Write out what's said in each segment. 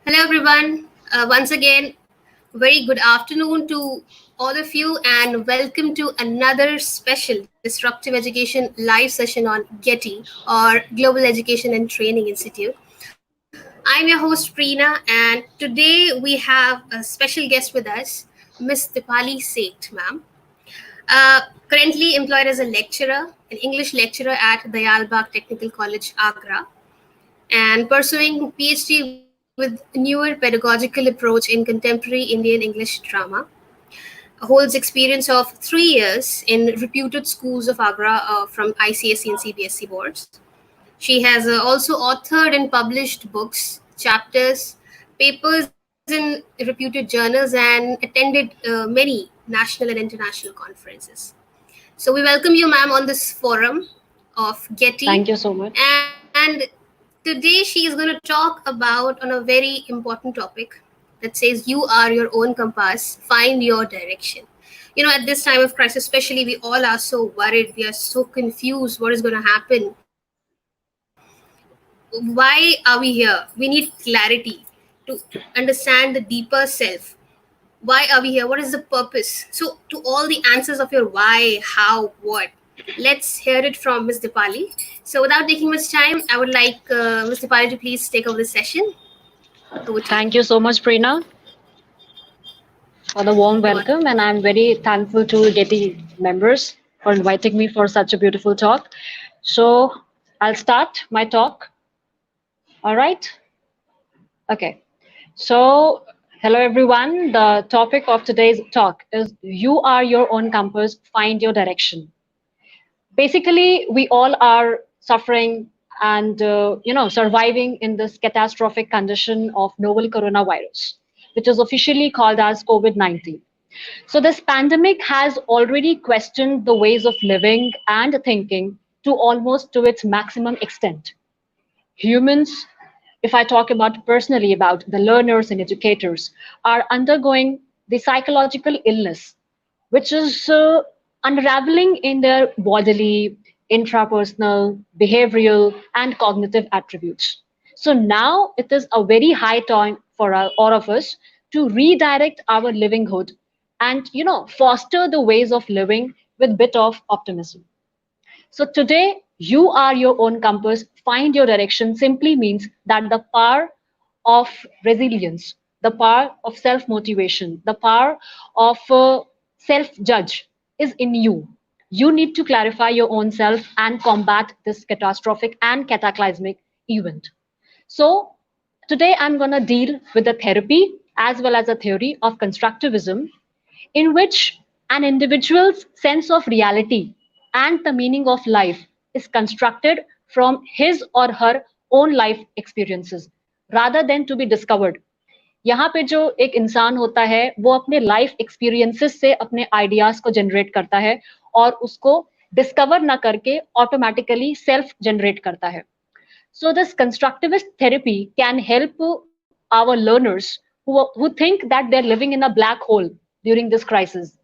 Hello, everyone. Once again, very good afternoon to all of you, and welcome to another special Disruptive Education live session on GETI, or Global Education and Training Institute. I'm your host, Preena, and today we have a special guest with us, Ms Deepali Seth, ma'am. Currently employed as a lecturer, an English lecturer at Dayalbagh Technical College, Agra, and pursuing PhD with newer pedagogical approach in contemporary Indian English drama. Holds experience of 3 years in reputed schools of Agra from ICSE and CBSE boards. She has also authored and published books, chapters, papers in reputed journals, and attended many national and international conferences. So we welcome you, ma'am, on this forum of Getty. Thank you so much. And today she is going to talk about on a very important topic that says you are your own compass, find your direction. At this time of crisis, especially, we all are so worried, we are so confused what is going to happen. Why are we here? We need clarity to understand the deeper self. Why are we here? What is the purpose? So, to all the answers of your why, how, what, let's hear it from Ms. Deepali. So, without taking much time, I would like Ms. Deepali to please take over the session. Over to you. Thank you so much, Preena, for the warm You're welcome. welcome, and I'm very thankful to Getty members for inviting me for such a beautiful talk. So I'll start my talk. All right. Okay. So hello everyone. The topic of today's talk is you are your own compass, find your direction. Basically, we all are suffering and surviving in this catastrophic condition of novel coronavirus, which is officially called as COVID-19. So this pandemic has already questioned the ways of living and thinking to almost to its maximum extent. Humans, if I talk about personally about the learners and educators, are undergoing the psychological illness, which is unraveling in their bodily, intrapersonal, behavioral, and cognitive attributes. So now it is a very high time for all of us to redirect our livinghood and foster the ways of living with bit of optimism. So today, you are your own compass. Find your direction simply means that the power of resilience, the power of self motivation, the power of self judge is in you. You need to clarify your own self and combat this catastrophic and cataclysmic event. So, today I'm going to deal with the therapy as well as a theory of constructivism in which an individual's sense of reality and the meaning of life is constructed from his or her own life experiences rather than to be discovered. यहाँ पे जो एक इंसान होता है वो अपने life experiences से अपने आइडियाज को जनरेट करता है और उसको डिस्कवर ना करके ऑटोमेटिकली सेल्फ जनरेट करता है. So this constructivist therapy can help our learners who think that they're living in a black hole during this crisis.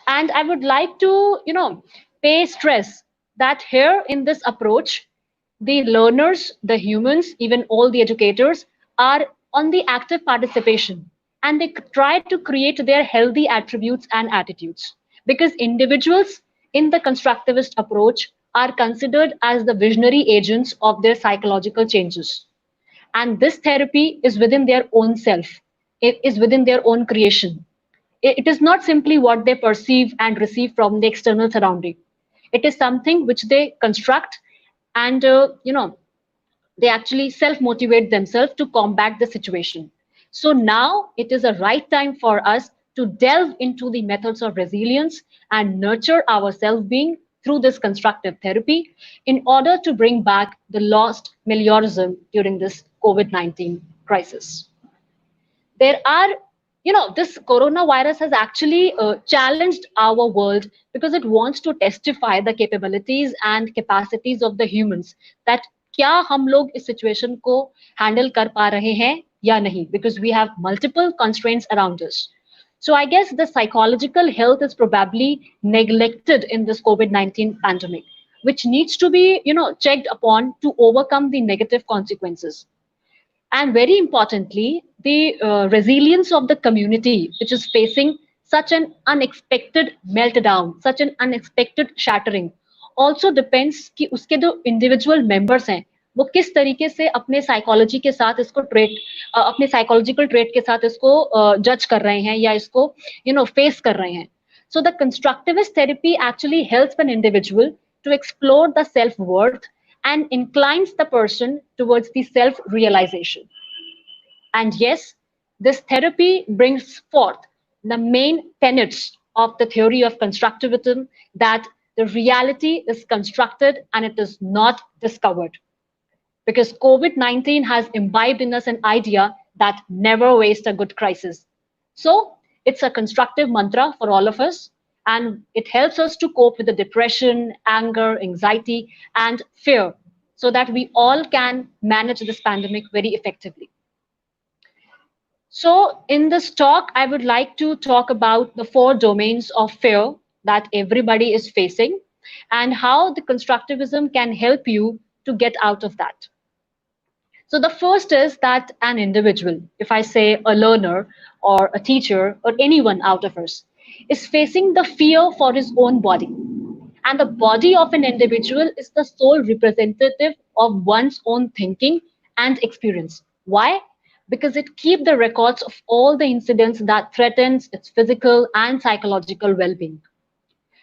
And I would like to, pay stress that here in this approach, the learners, the humans, even all the educators are on the active participation and they try to create their healthy attributes and attitudes because individuals in the constructivist approach are considered as the visionary agents of their psychological changes. And this therapy is within their own self, it is within their own creation. It is not simply what they perceive and receive from the external surrounding. It is something which they construct and they actually self motivate themselves to combat the situation. So now it is a right time for us to delve into the methods of resilience and nurture our self being through this constructive therapy in order to bring back the lost meliorism during this COVID 19 crisis. There are, this coronavirus has actually challenged our world because it wants to testify the capabilities and capacities of the humans that क्या हम लोग इस situation को handle कर पा रहे हैं या नहीं, because we have multiple constraints around us. So I guess the psychological health is probably neglected in this COVID-19 pandemic, which needs to be, checked upon to overcome the negative consequences. And very importantly, the resilience of the community, which is facing such an unexpected meltdown, such an unexpected shattering, also depends कि उसके जो individual members हैं वो किस तरीके से अपने psychology के साथ इसको ट्रेट अपने साइकोलॉजिकल ट्रेट के साथ इसको जज कर रहे हैं या इसको फेस कर रहे हैं. So the constructivist therapy actually helps an individual to explore the self-worth and inclines the person towards the self-realization. And yes, this therapy brings forth the main tenets of the theory of constructivism, that the reality is constructed and it is not discovered. Because COVID-19 has imbibed in us an idea that never waste a good crisis. So it's a constructive mantra for all of us, and it helps us to cope with the depression, anger, anxiety, and fear so that we all can manage this pandemic very effectively. So, in this talk, I would like to talk about the four domains of fear that everybody is facing and how the constructivism can help you to get out of that. So, the first is that an individual, if I say a learner or a teacher or anyone out of us, is facing the fear for his own body. And the body of an individual is the sole representative of one's own thinking and experience. Why? Because it keeps the records of all the incidents that threatens its physical and psychological well-being.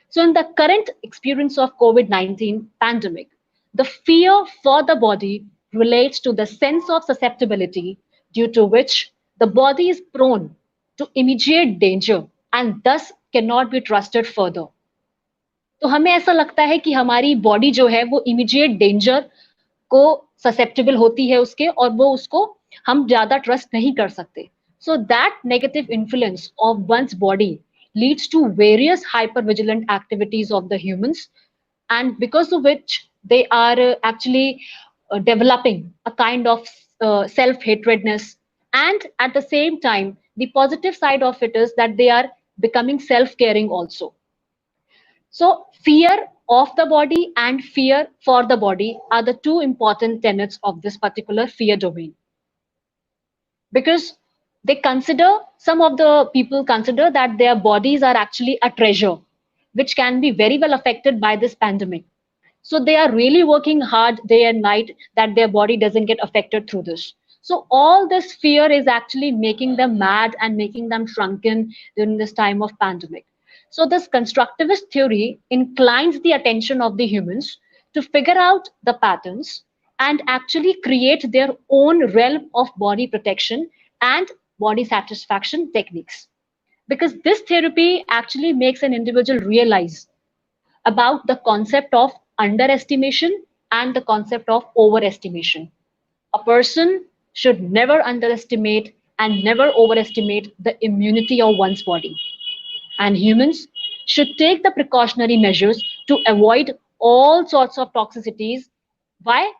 So in the current experience of COVID-19 pandemic, the fear for the body relates to the sense of susceptibility due to which the body is prone to immediate danger and thus cannot be trusted further. तो हमें ऐसा लगता है कि हमारी body जो है वो इमीडिएट डेंजर को ससेप्टेबल होती है उसके और वो उसको हम ज्यादा ट्रस्ट नहीं कर सकते. So that negative influence of one's body leads to various hypervigilant activities of the humans, and because of which they are actually developing a kind of self-hatredness, and at the same time the positive side of it is that they are becoming self-caring also. So fear of the body and fear for the body are the two important tenets of this particular fear domain. Because some of the people consider that their bodies are actually a treasure, which can be very well affected by this pandemic. So they are really working hard day and night that their body doesn't get affected through this. So all this fear is actually making them mad and making them shrunken during this time of pandemic. So this constructivist theory inclines the attention of the humans to figure out the patterns and actually create their own realm of body protection and body satisfaction techniques. Because this therapy actually makes an individual realize about the concept of underestimation and the concept of overestimation. A person should never underestimate and never overestimate the immunity of one's body. And humans should take the precautionary measures to avoid all sorts of toxicities. Why?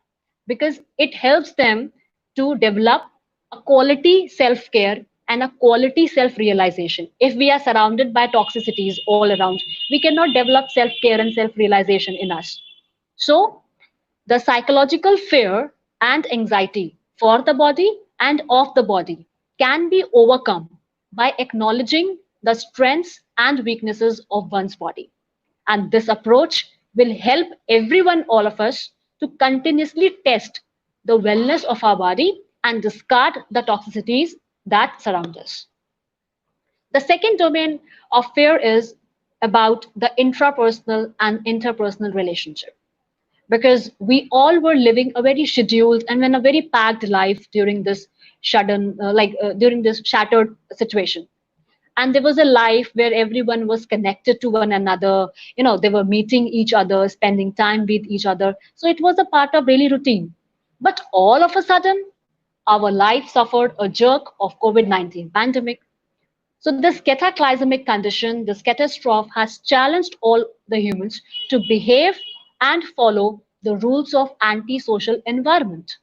Because it helps them to develop a quality self-care and a quality self-realization. If we are surrounded by toxicities all around, we cannot develop self-care and self-realization in us. So the psychological fear and anxiety for the body and of the body can be overcome by acknowledging the strengths and weaknesses of one's body. And this approach will help everyone, all of us, to continuously test the wellness of our body and discard the toxicities that surround us. The second domain of fear is about the intrapersonal and interpersonal relationship, because we all were living a very scheduled and a very packed life during this during this shattered situation. And there was a life where everyone was connected to one another. They were meeting each other, spending time with each other, so it was a part of daily routine. But all of a sudden our life suffered a jerk of COVID-19 pandemic. So this cataclysmic condition, this catastrophe, has challenged all the humans to behave and follow the rules of anti-social environment.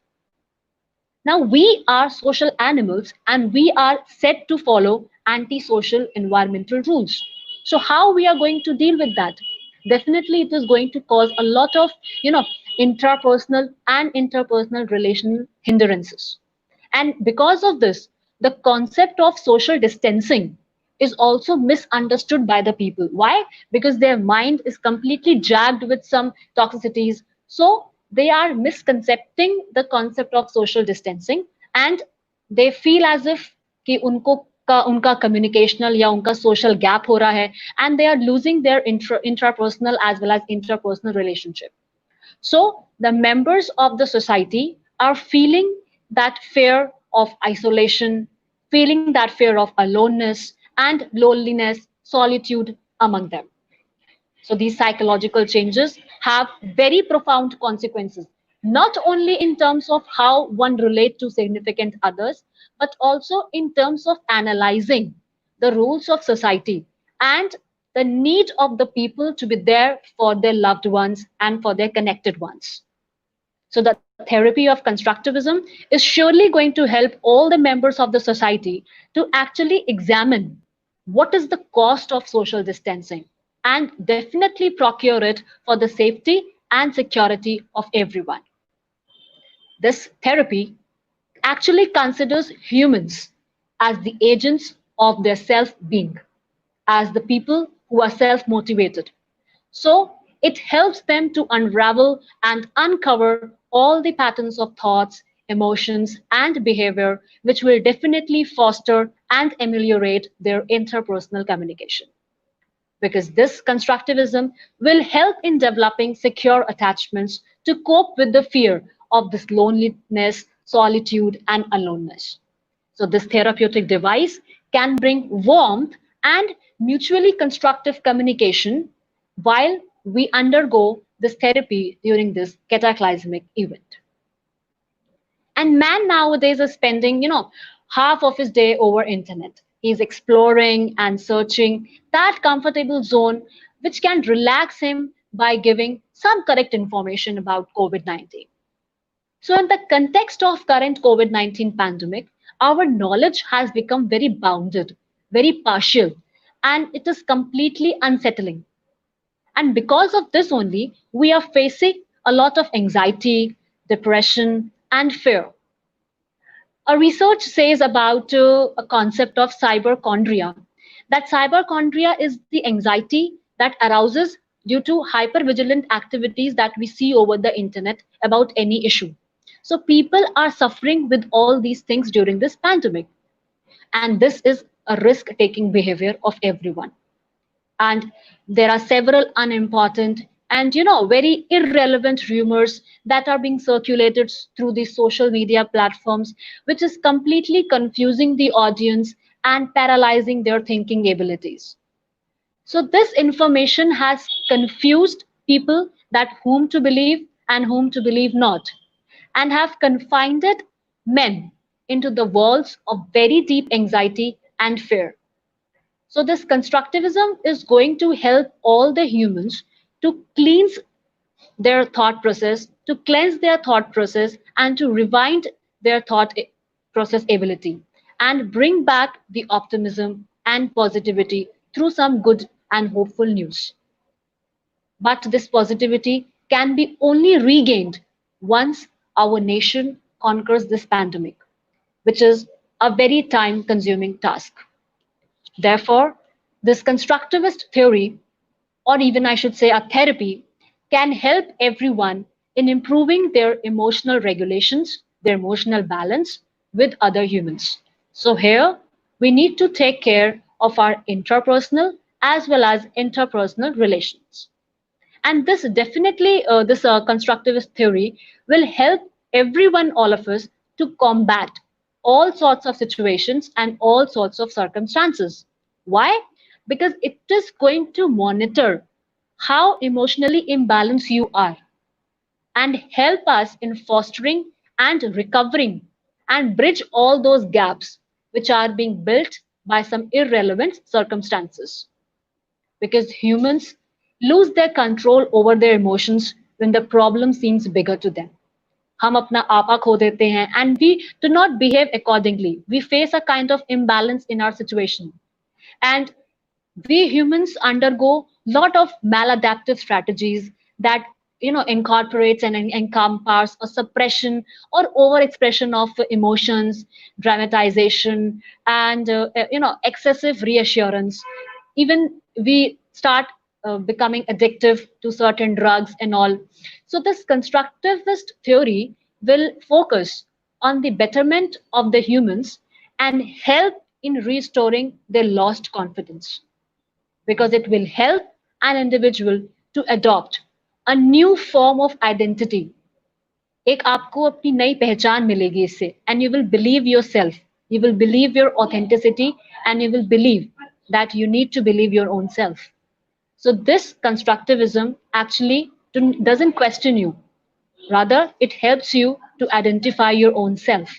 Now we are social animals and we are set to follow anti-social environmental rules. So how we are going to deal with that? Definitely it is going to cause a lot of, intrapersonal and interpersonal relational hindrances. And because of this, the concept of social distancing is also misunderstood by the people. Why? Because their mind is completely jagged with some toxicities. So they are misconcepting the concept of social distancing, and they feel as if कि उनका communicational या उनका social gap हो रहा है, and they are losing their intrapersonal as well as interpersonal relationship. So the members of the society are feeling that fear of isolation, feeling that fear of aloneness and loneliness, solitude among them. So these psychological changes have very profound consequences, not only in terms of how one relates to significant others, but also in terms of analyzing the rules of society and the need of the people to be there for their loved ones and for their connected ones. So the therapy of constructivism is surely going to help all the members of the society to actually examine what is the cost of social distancing and definitely procure it for the safety and security of everyone. This therapy actually considers humans as the agents of their self-being, as the people who are self-motivated. So it helps them to unravel and uncover all the patterns of thoughts, emotions, and behavior which will definitely foster and ameliorate their interpersonal communication. Because this constructivism will help in developing secure attachments to cope with the fear of this loneliness, solitude, and aloneness. So this therapeutic device can bring warmth and mutually constructive communication while we undergo this therapy during this cataclysmic event. And man nowadays is spending, half of his day over internet. He's exploring and searching that comfortable zone which can relax him by giving some correct information about COVID-19. So in the context of current COVID-19 pandemic, our knowledge has become very bounded, very partial, and it is completely unsettling. And because of this only, we are facing a lot of anxiety, depression, and fear. A research says about a concept of cyberchondria, that cyberchondria is the anxiety that arouses due to hypervigilant activities that we see over the internet about any issue. So people are suffering with all these things during this pandemic, and this is a risk-taking behavior of everyone. And there are several unimportant and very irrelevant rumors that are being circulated through these social media platforms, which is completely confusing the audience and paralyzing their thinking abilities. So this information has confused people that whom to believe and whom to believe not, and have confined men into the walls of very deep anxiety and fear. So this constructivism is going to help all the humans to cleanse their thought process, and to rewind their process ability, and bring back the optimism and positivity through some good and hopeful news. But this positivity can be only regained once our nation conquers this pandemic, which is a very time consuming task. Therefore, this constructivist theory, or even I should say a therapy, can help everyone in improving their emotional regulations, their emotional balance with other humans. So here we need to take care of our interpersonal as well as interpersonal relations. And this definitely, this constructivist theory will help everyone, all of us, to combat all sorts of situations and all sorts of circumstances. Why? Because it is going to monitor how emotionally imbalanced you are and help us in fostering and recovering and bridge all those gaps which are being built by some irrelevant circumstances, because humans lose their control over their emotions when the problem seems bigger to them. हम अपना आपा खो देते हैं, and we do not behave accordingly. We face a kind of imbalance in our situation, and we humans undergo lot of maladaptive strategies that incorporates and encompasses a suppression or overexpression of emotions, dramatization, and excessive reassurance. Even we start becoming addictive to certain drugs and all. So this constructivist theory will focus on the betterment of the humans and help in restoring their lost confidence, because it will help an individual to adopt a new form of identity. एक आपको अपनी नई पहचान मिलेगी इससे, and you will believe yourself, you will believe your authenticity, and you will believe that you need to believe your own self. So this constructivism actually doesn't question you, rather it helps you to identify your own self.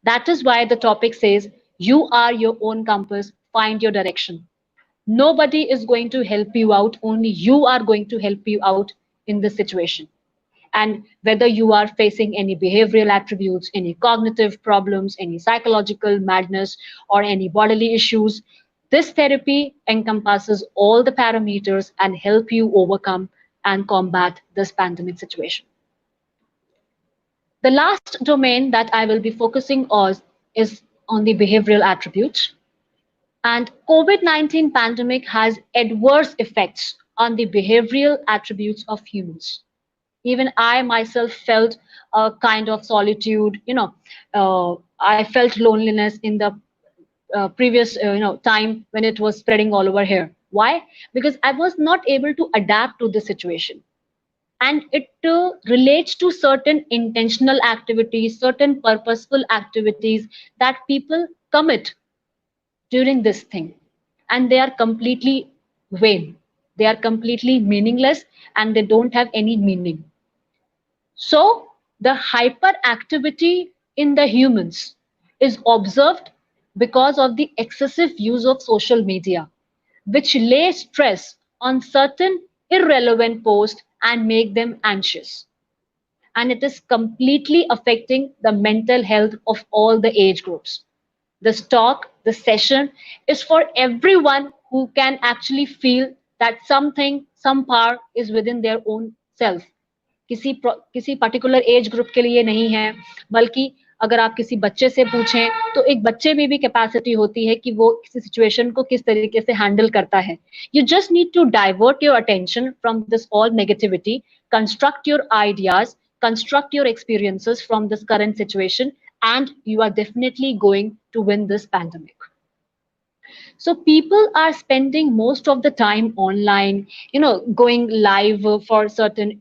That is why the topic says you are your own compass, find your direction. Nobody is going to help you out, only you are going to help you out in this situation. And whether you are facing any behavioral attributes, any cognitive problems, any psychological madness, or any bodily issues, this therapy encompasses all the parameters and help you overcome and combat this pandemic situation. The last domain that I will be focusing on is on the behavioral attributes. And COVID-19 pandemic has adverse effects on the behavioral attributes of humans. Even I myself felt a kind of solitude, I felt loneliness in the previous time when it was spreading all over here. Why? Because I was not able to adapt to the situation. And it relates to certain intentional activities, certain purposeful activities that people commit during this thing, and they are completely vain, they are completely meaningless, and they don't have any meaning. So the hyperactivity in the humans is observed because of the excessive use of social media, which lay stress on certain irrelevant posts and make them anxious. And it is completely affecting the mental health of all the age groups. This talk, this session is for everyone who can actually feel that something, some power is within their own self. किसी particular age group के लिए नहीं है, बल्कि अगर आप किसी बच्चे से पूछें तो एक बच्चे में भी कैपेसिटी होती है कि वो किसी सिचुएशन को किस तरीके से हैंडल करता है. You just need to divert your attention from this all negativity, construct your ideas, construct your experiences from this current situation, and you are definitely going to win this pandemic. So people are spending most of the time online, going live for certain,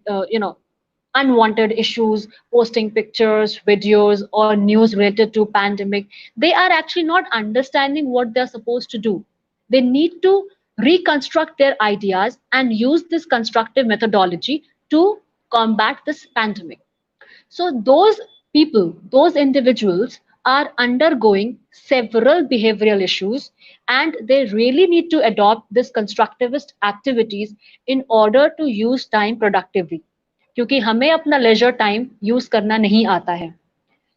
unwanted issues, posting pictures, videos, or news related to pandemic. They are actually not understanding what they're supposed to do. They need to reconstruct their ideas and use this constructive methodology to combat this pandemic. So those people, those individuals are undergoing several behavioral issues, and they really need to adopt this constructivist activities in order to use time productively. क्योंकि हमें अपना leisure time use करना नहीं आता है.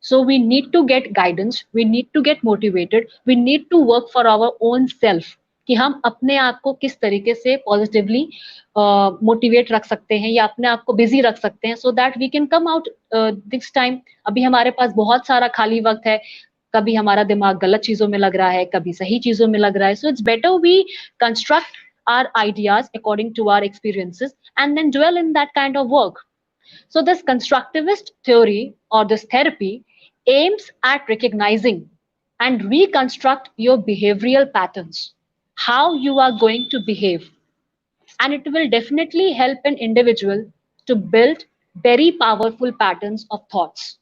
So we need to get guidance, we need to get motivated, we need to work for our own self कि हम अपने आप को किस तरीके से positively motivate रख सकते हैं या अपने आप को busy रख सकते हैं, so that we can come out this time. अभी हमारे पास बहुत सारा खाली वक्त है, कभी हमारा दिमाग गलत चीजों में लग रहा है, कभी सही चीजों में लग रहा है. So it's better we construct our ideas according to our experiences and then dwell in that kind of work. So this constructivist theory or this therapy aims at recognizing and reconstruct your behavioral patterns, how you are going to behave. And it will definitely help an individual to build very powerful patterns of thoughts,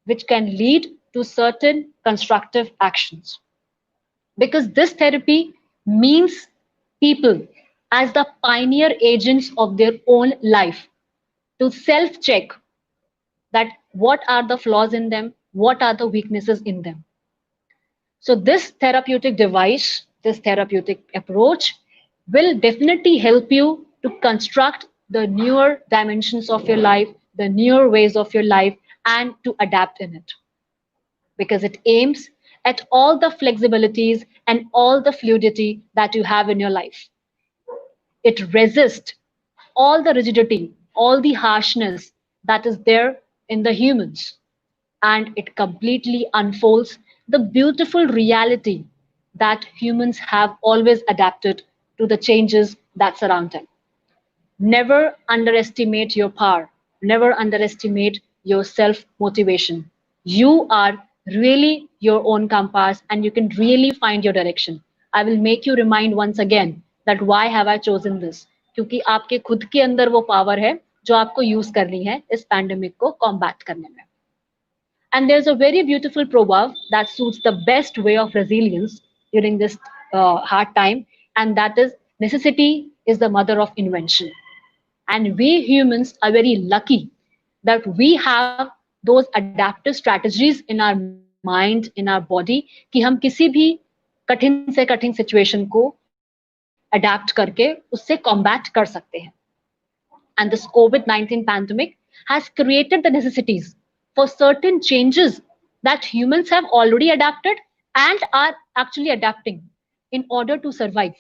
which can lead to certain constructive actions. Because this therapy means people as the pioneer agents of their own life to self-check that what are the flaws in them, what are the weaknesses in them. So this therapeutic device, this therapeutic approach will definitely help you to construct the newer dimensions of your life, the newer ways of your life, and to adapt in it. Because it aims at all the flexibilities and all the fluidity that you have in your life. It resists all the rigidity all the harshness that is there in the humans, and it completely unfolds the beautiful reality that humans have always adapted to the changes that surround them. Never underestimate your power. Never underestimate your self motivation. You are really your own compass and you can really find your direction. I will make you remind once again that why have I chosen this? क्योंकि आपके खुद के अंदर वो power है जो आपको use करनी है इस पैंडेमिक को कॉम्बैट करने में. And there's a very beautiful proverb that suits the best way of resilience during this hard time, and that is necessity is the mother of invention. And we humans are very lucky that we have those adaptive strategies in our mind, in our body, कि हम किसी भी कठिन से कठिन situation को adapt करके उससे कॉम्बैट कर सकते हैं. And this COVID-19 pandemic has created the necessities for certain changes that humans have already adapted and are actually adapting in order to survive.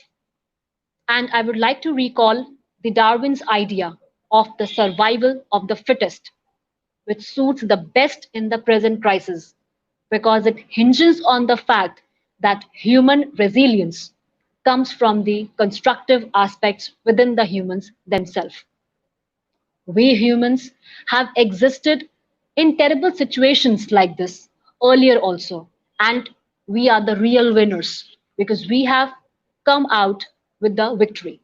And I would like to recall the Darwin's idea of the survival of the fittest, which suits the best in the present crisis because it hinges on the fact that human resilience comes from the constructive aspects within the humans themselves. We humans have existed in terrible situations like this earlier also, and we are the real winners because we have come out with the victory.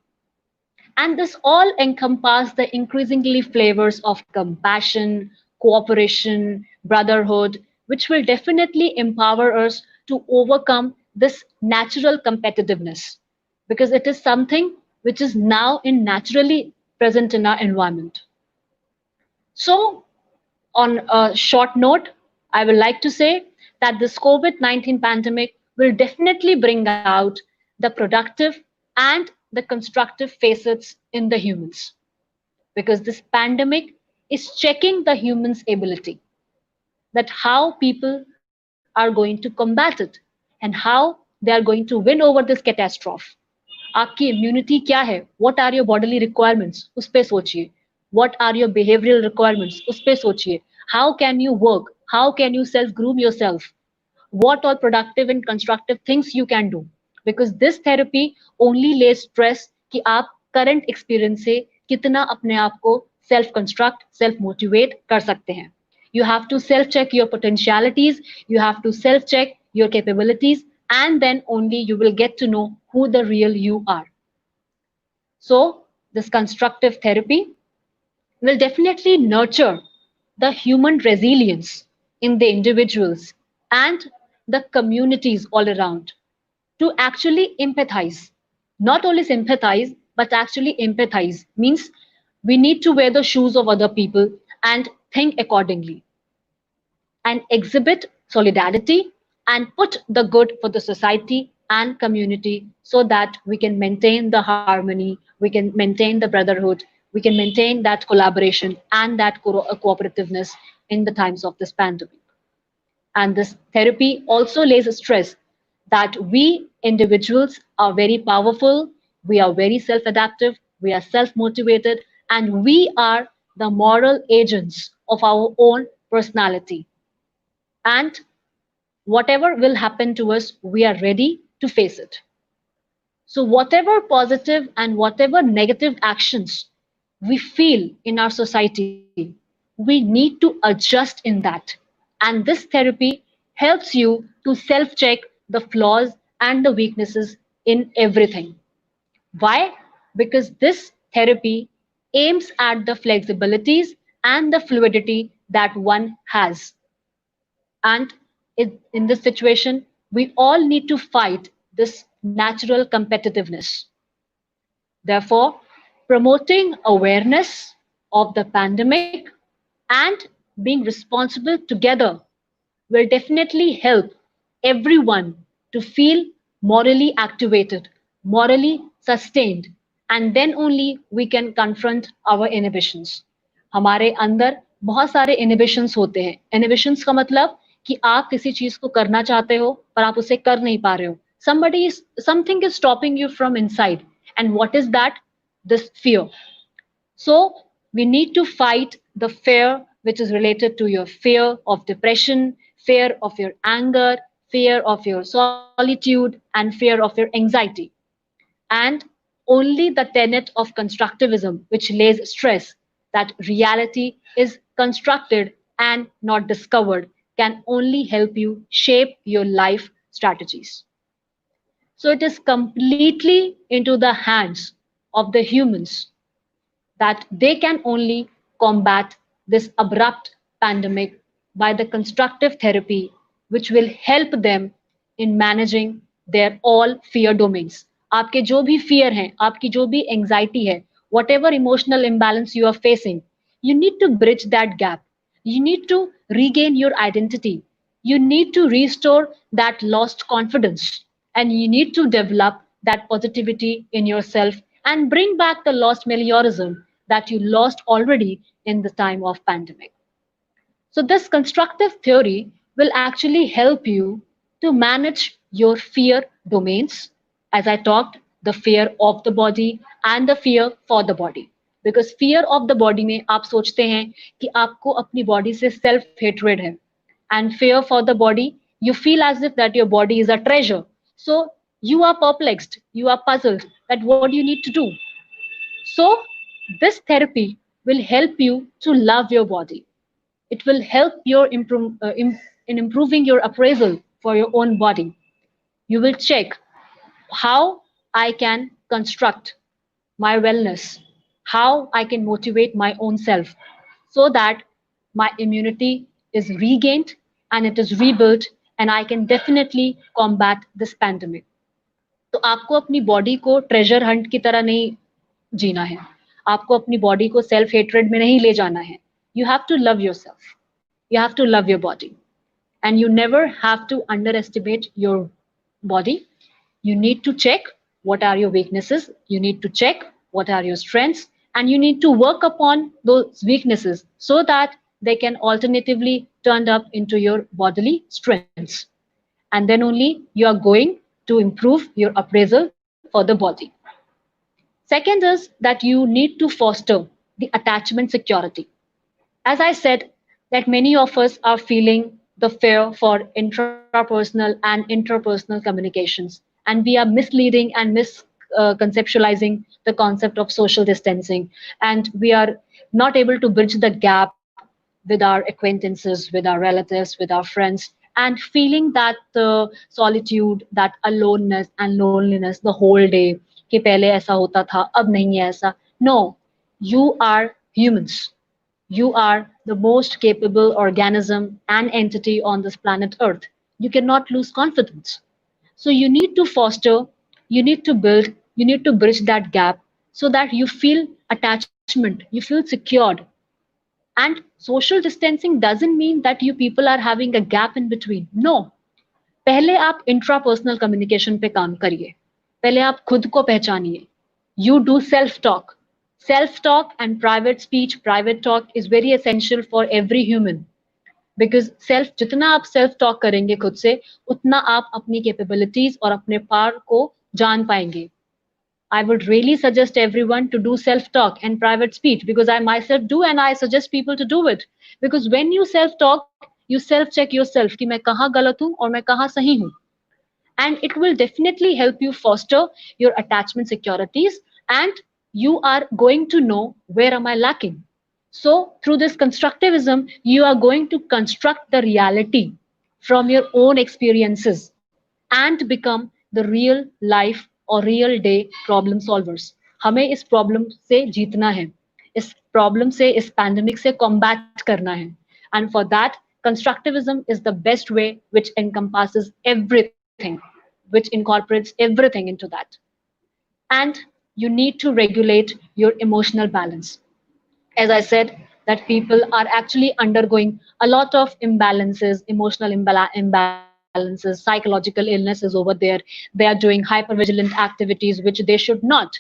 And this all encompass the increasingly flavors of compassion, cooperation, brotherhood, which will definitely empower us to overcome this natural competitiveness because it is something which is now in naturally present in our environment. So, on a short note, I would like to say that this COVID-19 pandemic will definitely bring out the productive and the constructive facets in the humans because this pandemic is checking the humans' ability, that how people are going to combat it and how they are going to win over this catastrophe. आपकी immunity क्या है, what are your bodily requirements उस पे सोचिए, what are your behavioural requirements उस पे सोचिए, how can you work, how can you self groom yourself, what all productive and constructive things you can do because this therapy only lays stress कि आप current experience से कितना अपने आप को self construct, self motivate कर सकते हैं. You have to self check your potentialities, you have to self check your capabilities, and then only you will get to know who the real you are. So this constructive therapy will definitely nurture the human resilience in the individuals and the communities all around to actually empathize. Not only sympathize, but actually empathize means we need to wear the shoes of other people and think accordingly and exhibit solidarity and put the good for the society and community so that we can maintain the harmony, we can maintain the brotherhood, we can maintain that collaboration and that cooperativeness in the times of this pandemic. And this therapy also lays a stress that we individuals are very powerful, we are very self adaptive, we are self motivated, and we are the moral agents of our own personality. And whatever will happen to us, we are ready to face it. So, whatever positive and whatever negative actions we feel in our society, we need to adjust in that. And this therapy helps you to self check the flaws and the weaknesses in everything. Why? Because this therapy aims at the flexibilities and the fluidity that one has. And in this situation, we all need to fight this natural competitiveness. Therefore, promoting awareness of the pandemic and being responsible together will definitely help everyone to feel morally activated, morally sustained, and then only we can confront our inhibitions. हमारे अंदर बहुत सारे inhibitions होते हैं. Inhibitions का मतलब कि आप किसी चीज को करना चाहते हो पर आप उसे कर नहीं पा रहे हो. Something is stopping you from inside. And what is that? This fear. So We need to fight the fear which is related to your fear of depression, fear of your anger, fear of your solitude, and fear of your anxiety. And only the tenet of constructivism, which lays stress that reality is constructed and not discovered, can only help you shape your life strategies. So it is completely into the hands of the humans that they can only combat this abrupt pandemic by the constructive therapy, which will help them in managing their all fear domains. आपके जो भी fear हैं, आपकी जो भी anxiety है, whatever emotional imbalance you are facing, you need to bridge that gap. You need to regain your identity. You need to restore that lost confidence, and you need to develop that positivity in yourself and bring back the lost meliorism that you lost already in the time of pandemic. So this constructive theory will actually help you to manage your fear domains. As I talked, the fear of the body and the fear for the body. Because fear of the body में आप सोचते हैं कि आपको अपनी body से self hatred है, and fear for the body, you feel as if that your body is a treasure. So you are perplexed, you are puzzled that what you need to do. So this therapy will help you to love your body. It will help in improving your appraisal for your own body. You will check how I can construct my wellness, how I can motivate my own self so that my immunity is regained and it is rebuilt, and I can definitely combat this pandemic. तो आपको अपनी body को treasure Hunt की तरह नहीं जीना है, आपको अपनी बॉडी को सेल्फ हेट्रेड में नहीं ले जाना है. You have to love yourself, you have to love your body, and you never have to underestimate your body. You need to check what are your weaknesses, you need to check what are your strengths, and you need to work upon those weaknesses so that they can alternatively turned up into your bodily strengths, and then only you are going to improve your appraisal for the body. Second is that you need to foster the attachment security. As I said, that many of us are feeling the fear for intrapersonal and interpersonal communications, and we are misleading and misconceptualizing the concept of social distancing, and we are not able to bridge the gap with our acquaintances, with our relatives, with our friends, and feeling that solitude, that aloneness and loneliness the whole day. कि पहले ऐसा होता था, अब नहीं है ऐसा. No, you are humans. You are the most capable organism and entity on this planet Earth. You cannot lose confidence. So you need to foster, you need to build, you need to bridge that gap so that you feel attachment, you feel secured. And social distancing doesn't mean that you people are having a gap in between. No. पहले आप intrapersonal communication पे काम करिए, पहले आप खुद को पहचानिए. You do self talk. Self talk and private speech, private talk is very essential for every human. Because self, जितना आप self talk करेंगे खुद से, उतना आप अपनी capabilities और अपने पार को जान पाएंगे. I would really suggest everyone to do self talk and private speech, because I myself do, and I suggest people to do it. Because when you self talk, you self check yourself कि मैं कहाँ गलत हूँ और मैं कहाँ सही हूँ. And it will definitely help you foster your attachment securities, and you are going to know where am I lacking. So through this constructivism, you are going to construct the reality from your own experiences and become the real life or real day problem solvers. हमें इस problem से जीतना है, इस problem से, इस pandemic से combat करना है. And for that, constructivism is the best way, which encompasses everything, which incorporates everything into that. And you need to regulate your emotional balance. As I said, that people are actually undergoing a lot of imbalances, emotional imbalances, psychological illnesses over there. They are doing hypervigilant activities which they should not.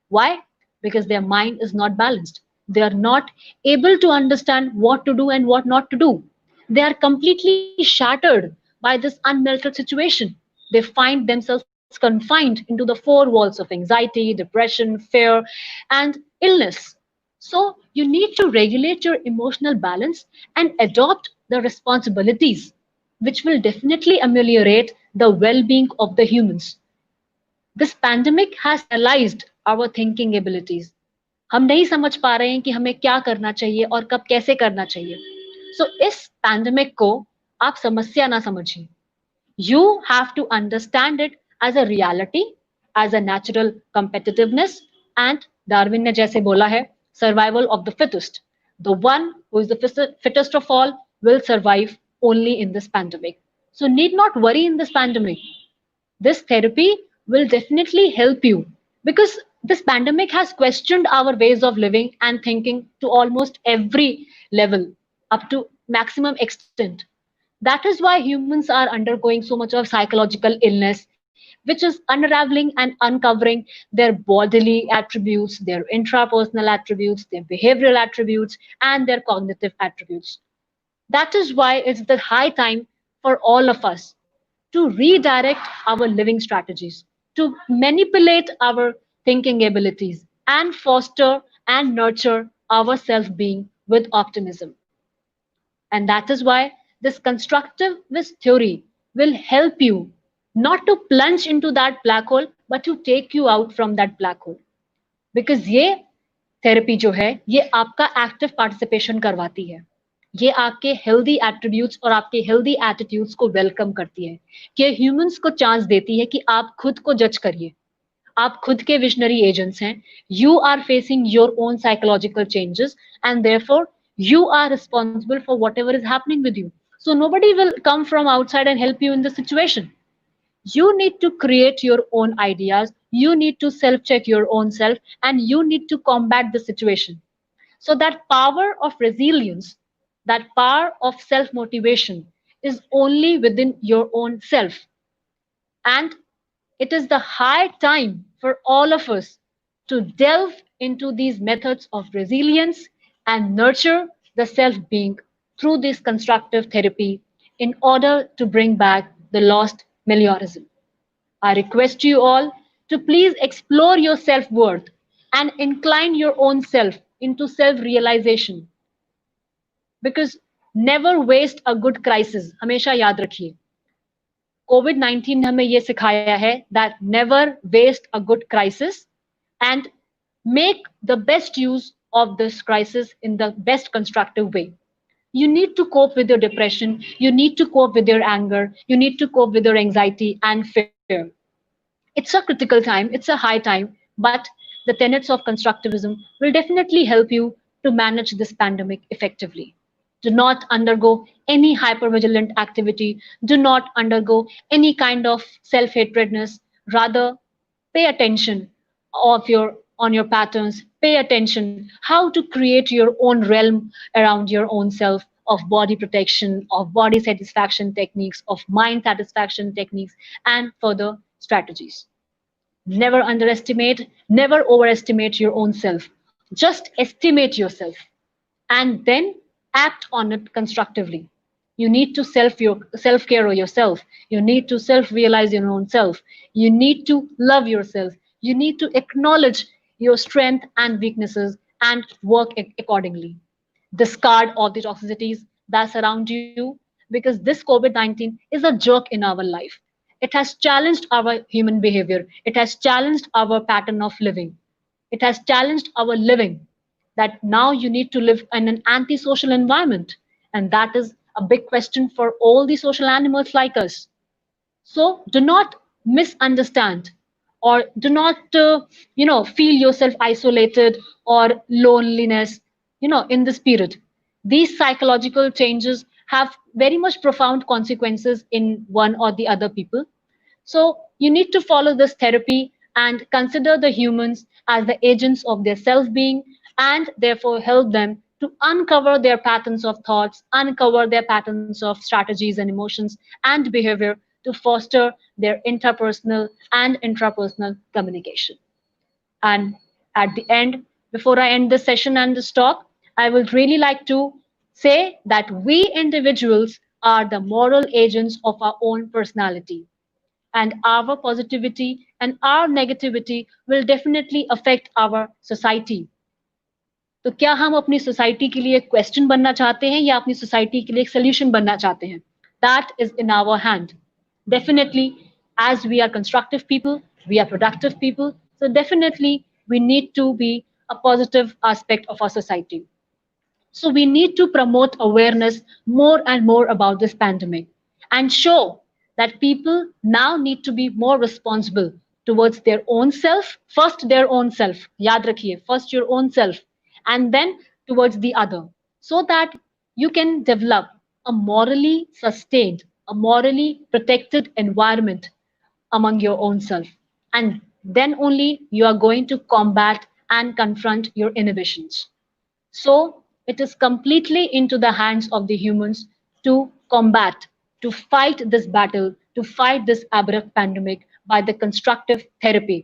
Why? Because their mind is not balanced. They are not able to understand what to do and what not to do. They are completely shattered by this unmelted situation. They find themselves confined into the four walls of anxiety, depression, fear, and illness. So you need to regulate your emotional balance and adopt the responsibilities, which will definitely ameliorate the well-being of the humans. This pandemic has paralyzed our thinking abilities. हम नहीं समझ पा रहे हैं कि हमें क्या करना चाहिए और कब कैसे करना चाहिए. So इस पैंडेमिक को आप समस्या ना समझिए. You have to understand it as a reality, as a natural competitiveness, and Darwin ने जैसे बोला है, survival of the fittest. The one who is the fittest of all will survive only in this pandemic. So need not worry in this pandemic. This therapy will definitely help you because this pandemic has questioned our ways of living and thinking to almost every level up to maximum extent. That is why humans are undergoing so much of psychological illness, which is unraveling and uncovering their bodily attributes, their intrapersonal attributes, their behavioral attributes, and their cognitive attributes. That is why it's the high time for all of us to redirect our living strategies, to manipulate our thinking abilities, and foster and nurture our self being with optimism. And that is why this constructivist theory will help you not to plunge into that black hole, but to take you out from that black hole. Because ये therapy जो है ये आपका active participation करवाती है. ये आपके healthy attributes और आपके हेल्दी एटीट्यूड्स को वेलकम करती है. ये ह्यूमंस को चांस देती है कि आप खुद को जज करिए. आप खुद के विजनरी एजेंट्स हैं. You are facing your own psychological changes and therefore you are responsible for whatever is happening with you. So nobody will come from outside and help you in the situation. You need to create your own ideas. You need to self check your own self and you need to combat the situation. So that power of resilience, that power of self motivation is only within your own self. And it is the high time for all of us to delve into these methods of resilience and nurture the self being through this constructive therapy in order to bring back the lost meliorism. I request you all to please explore your self worth and incline your own self into self realization because never waste a good crisis. हमेशा याद रखिए. COVID-19 ने हमें ये सिखाया है that never waste a good crisis and make the best use of this crisis in the best constructive way. You need to cope with your depression, you need to cope with your anger, you need to cope with your anxiety and fear. It's a critical time, it's a high time, but the tenets of constructivism will definitely help you to manage this pandemic effectively. Do not undergo any hypervigilant activity. Do not undergo any kind of self-hatredness. Rather, pay attention of your on your patterns. Pay attention how to create your own realm around your own self of body protection, of body satisfaction techniques, of mind satisfaction techniques, and further strategies. Never underestimate, never overestimate your own self. Just estimate yourself and then act on it constructively. You need to self care yourself. You need to self realize your own self. You need to love yourself. You need to acknowledge your strength and weaknesses and work accordingly. Discard all the toxicities that surround you because this COVID-19 is a jerk in our life. It has challenged our human behavior. It has challenged our pattern of living. It has challenged our living that now you need to live in an antisocial environment. And that is a big question for all the social animals like us. So do not misunderstand or do not, feel yourself isolated or loneliness, in this period. These psychological changes have very much profound consequences in one or the other people. So you need to follow this therapy and consider the humans as the agents of their self-being and therefore help them to uncover their patterns of thoughts, uncover their patterns of strategies and emotions and behavior to foster their interpersonal and intrapersonal communication. And at the end, before I end this session and this talk, I would really like to say that we individuals are the moral agents of our own personality and our positivity and our negativity will definitely affect our society. तो क्या हम अपनी society के लिए एक question बनना चाहते हैं या अपनी सोसाइटी के लिए एक सोल्यूशन बनना चाहते हैं? That is in our hand. Definitely, as we are constructive people, we are productive people, so definitely we need to be a positive aspect of our society. So we need to promote awareness more and more about this pandemic and show that people now need to be more responsible towards their own self, first their own self, yaad rakhiye, first your own self, and then towards the other, so that you can develop a morally sustained, a morally protected environment among your own self. And then only you are going to combat and confront your inhibitions. So it is completely into the hands of the humans to combat, to fight this battle, to fight this abrupt pandemic by the constructive therapy,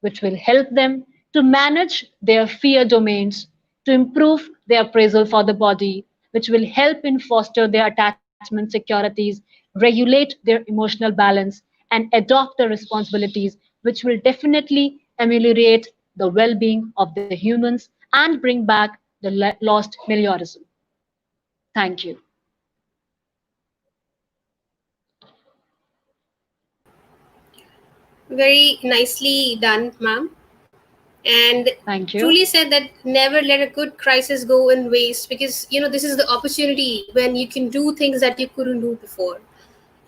which will help them to manage their fear domains, to improve their appraisal for the body, which will help in foster their attachment securities, regulate their emotional balance, and adopt the responsibilities, which will definitely ameliorate the well-being of the humans and bring back the lost meliorism. Thank you. Very nicely done, ma'am. And Thank you. truly said that never let a good crisis go in waste, because this is the opportunity when you can do things that you couldn't do before.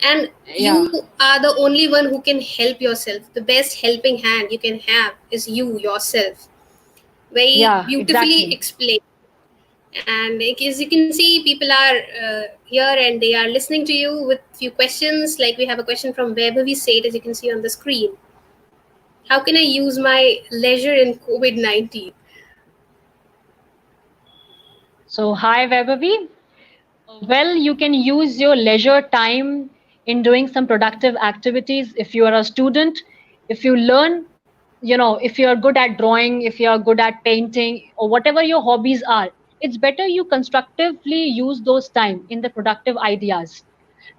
And Yeah, you are the only one who can help yourself. The best helping hand you can have is you yourself. Very yeah, beautifully exactly. explained. And as you can see, people are here and they are listening to you with few questions. Like we have a question from Vaibhavi Seth, as you can see on the screen. How can I use my leisure in COVID-19? So, hi, Vaibhavi. Well, you can use your leisure time in doing some productive activities. If you are a student, if you learn, if you're good at drawing, if you're good at painting, or whatever your hobbies are, it's better you constructively use those time in the productive ideas.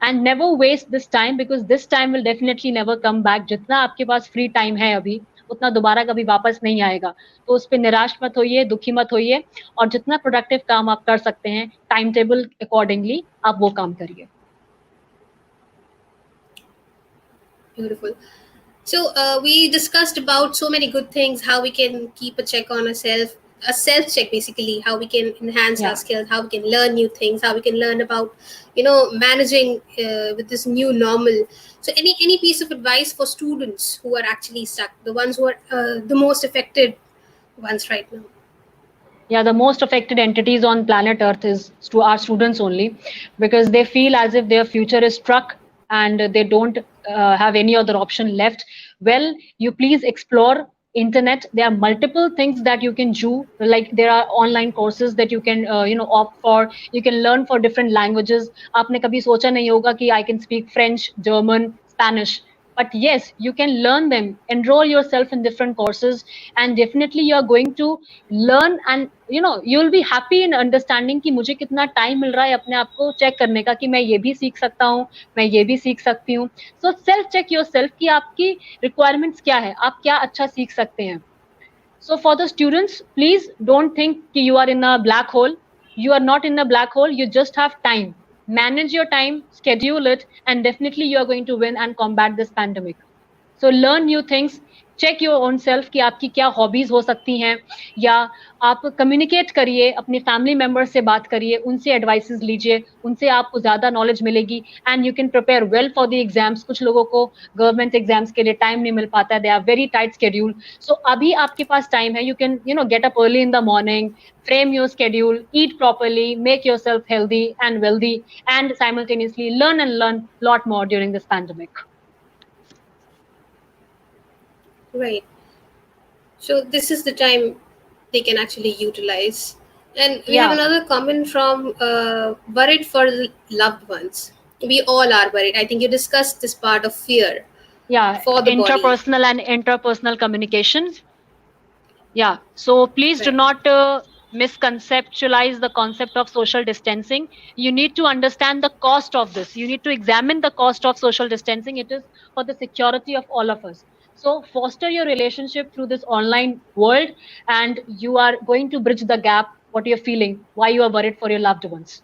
And never waste this time, because this time will definitely never come back. जितना आपके पास free time है अभी, उतना दोबारा कभी वापस नहीं आएगा. तो उस पे निराश मत होइए, दुखी मत होइए, और जितना प्रोडक्टिव काम आप कर सकते हैं टाइम टेबल अकॉर्डिंगली आप वो काम करिए. Beautiful. So we discussed about so many good things, how we can keep a check on ourselves, a self check basically, how we can enhance our Yeah. skills, how we can learn new things, how we can learn about managing with this new normal. So any piece of advice for students who are actually stuck, the ones who are the most affected ones right now? Yeah, the most affected entities on planet Earth is to our students only, because they feel as if their future is struck and they don't have any other option left. Well, you please explore internet. There are multiple things that you can do. Like there are online courses that you can opt for. You can learn for different languages. आपने कभी सोचा नहीं होगा कि I can speak French, German, Spanish. But yes, you can learn them, enroll yourself in different courses, and definitely you are going to learn, and you'll be happy in understanding कि मुझे कितना time मिल रहा है अपने आप को check करने का कि मैं ये भी सीख सकता हूँ, मैं ये भी सीख सकती हूँ. So self check yourself कि आपकी रिक्वायरमेंट्स क्या है, आप क्या अच्छा सीख सकते हैं. So for the students, please don't think कि you are in a black hole. You are not in a black hole. You just have time. Manage your time, schedule it, and definitely you are going to win and combat this pandemic. So learn new things. Check your own self कि आपकी क्या hobbies हो सकती हैं, या आप communicate करिए, अपने फैमिली मेंबर से बात करिए, उनसे एडवाइसेस लीजिए, उनसे आपको ज्यादा नॉलेज मिलेगी, and you can prepare well for the exams. कुछ लोगों को गवर्नमेंट एग्जाम्स के लिए टाइम नहीं मिल पाता है, they are very tight schedule. So अभी आपके पास टाइम है, you can get up early in the morning, frame your schedule, eat properly, make yourself healthy and wealthy, and simultaneously learn and learn a lot more during this pandemic. Right. So this is the time they can actually utilize. And we have Yeah. another comment from worried for loved ones. We all are worried. I think you discussed this part of fear Yeah, for the body. interpersonal and interpersonal communication. Yeah, so please do Right. not misconceptualize the concept of social distancing. You need to understand the cost of this. You need to examine the cost of social distancing. It is for the security of all of us. So foster your relationship through this online world, and you are going to bridge the gap, what you're feeling, why you are worried for your loved ones.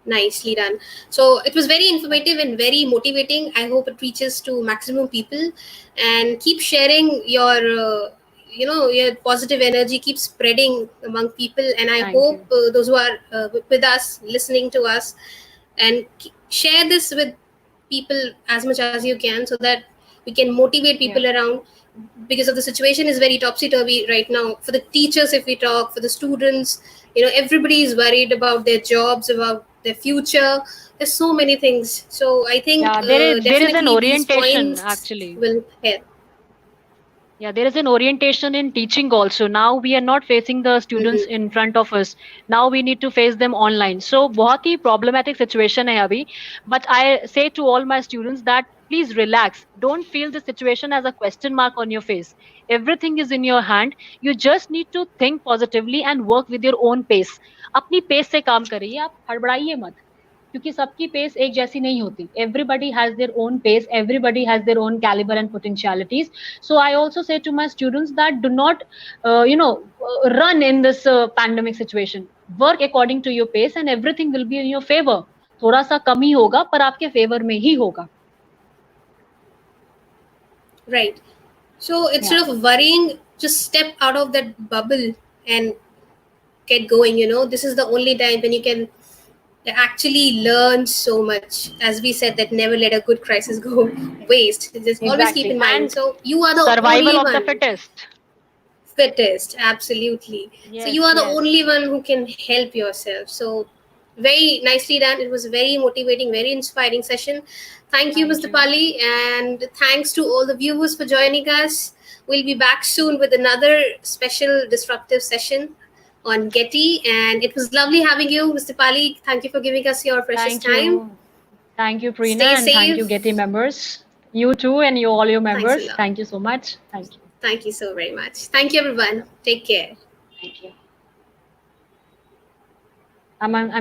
Nicely done. So it was very informative and very motivating. I hope it reaches to maximum people, and keep sharing your your positive energy, keep spreading among people. And I Thank hope you. those who are with us, listening to us, and share this with people as much as you can, so that we can motivate people Yeah. around, because of the situation is very topsy turvy right now. For the teachers, if we talk, for the students, everybody is worried about their jobs, about their future. There's so many things. So I think Yeah, there is an definitely these orientation points actually. will help. Yeah, there is an orientation in teaching also. Now we are not facing the students Mm-hmm. in front of us. Now we need to face them online. So बहुत ही problematic situation है अभी. But I say to all my students that please relax. Don't feel the situation as a question mark on your face. Everything is in your hand. You just need to think positively and work with your own pace. अपनी pace से काम करिए, आप हड़बड़ाइए मत. क्योंकि सबकी pace एक जैसी नहीं होती. Everybody has their own pace, everybody has their own caliber and potentialities. So I also say to my students that do not run in this pandemic situation. Work according to your pace and everything will be in your favor. थोड़ा सा कम ही होगा पर आपके favour में ही होगा. Right. So Yeah, instead of worrying, just step out of that bubble and get going. This is the only time when you can actually learn so much. As we said, that never let a good crisis go waste. Just always keep exactly. in mind. And So you are the survival only of the one. fittest. Fittest, absolutely. So Yes, you are the yes. only one who can help yourself. So very nicely done. It was very motivating, very inspiring session. Thank you, Thank Mr. you. Pali, and thanks to all the viewers for joining us. We'll be back soon with another special disruptive session on Getty. And it was lovely having you, Mr. Pali. Thank you for giving us your precious Thank time. you. Thank you, Preena, Stay and thank you, safe. Getty members. You too, and you all your Thanks a members. lot. Thank you so much. Thank you. Thank you so very much. Thank you, everyone. Take care. Thank you. I'm